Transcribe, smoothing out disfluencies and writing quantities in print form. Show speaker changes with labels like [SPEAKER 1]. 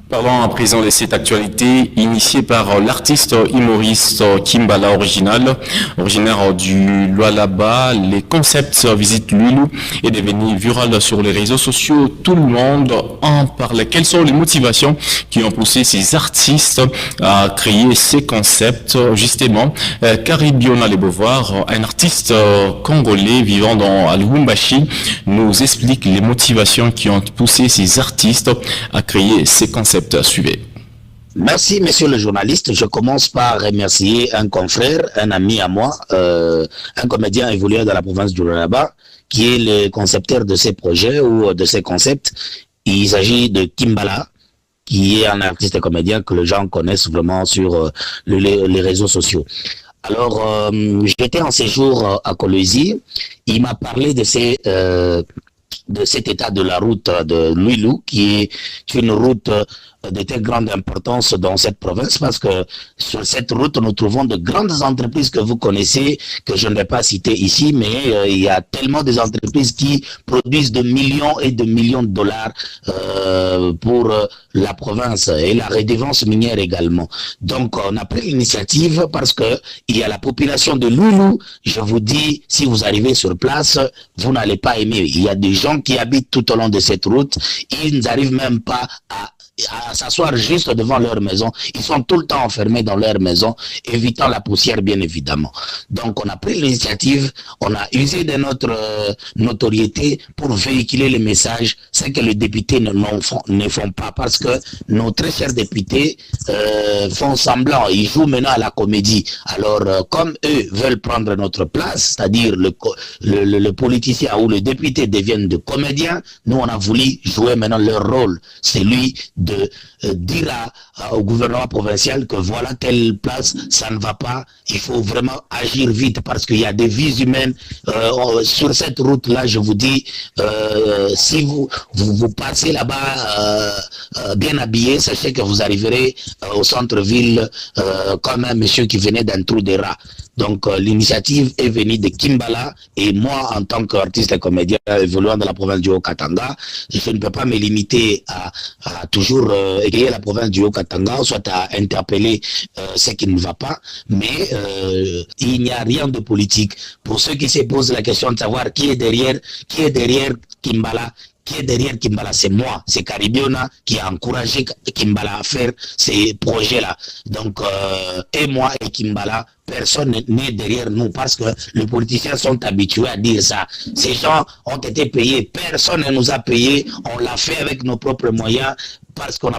[SPEAKER 1] Parlons à présent de cette actualité initiée par l'artiste humoriste Kimbala originaire du Lualaba. Les concepts Visite Lulu est devenu viral sur les réseaux sociaux. Tout le monde en parle. Quelles sont les motivations qui ont poussé ces artistes à créer ces concepts? Justement, Caribiona Lebovoir, un artiste congolais vivant à Lubumbashi, nous explique les motivations qui ont poussé ces artistes à créer ces concepts. Suivez.
[SPEAKER 2] Merci, monsieur le journaliste. Je commence par remercier un confrère, un ami à moi, un comédien évolué dans la province du Lualaba, qui est le concepteur de ces projets ou de ces concepts. Il s'agit de Kimbala, qui est un artiste et comédien que les gens connaissent vraiment sur les réseaux sociaux. Alors, j'étais en séjour à Kolwezi. Il m'a parlé de cet état de la route de Lulu, qui est une route de très grande importance dans cette province, parce que sur cette route, nous trouvons de grandes entreprises que vous connaissez, que je ne vais pas citer ici, mais il y a tellement des entreprises qui produisent de millions et de millions de dollars pour la province, et la redevance minière également. Donc, on a pris l'initiative parce que il y a la population de Lulu. Je vous dis, si vous arrivez sur place, vous n'allez pas aimer. Il y a des gens qui habitent tout au long de cette route, ils n'arrivent même pas à s'asseoir juste devant leur maison. Ils sont tout le temps enfermés dans leur maison, évitant la poussière, bien évidemment. Donc, on a pris l'initiative, on a usé de notre notoriété pour véhiculer les messages, ce que les députés ne font pas, parce que nos très chers députés font semblant, ils jouent maintenant à la comédie. Alors, comme eux veulent prendre notre place, c'est-à-dire le politicien ou le député deviennent de comédiens, nous, on a voulu jouer maintenant leur rôle, celui de dire au gouvernement provincial que voilà telle place, ça ne va pas, il faut vraiment agir vite, parce qu'il y a des vies humaines sur cette route-là. Je vous dis, si vous passez là-bas bien habillé, sachez que vous arriverez au centre-ville comme un monsieur qui venait d'un trou de rat. Donc, l'initiative est venue de Kimbala, et moi, en tant qu'artiste et comédien évoluant dans la province du Haut-Katanga, je ne peux pas me limiter à toujours égayer la province du Haut-Katanga, soit à interpeller ce qui ne va pas, mais il n'y a rien de politique. Pour ceux qui se posent la question de savoir qui est derrière Kimbala, c'est moi, c'est Caribiona qui a encouragé Kimbala à faire ces projets-là. Donc, et moi et Kimbala, personne n'est derrière nous, parce que les politiciens sont habitués à dire ça. Ces gens ont été payés, personne ne nous a payés, on l'a fait avec nos propres moyens, parce qu'on a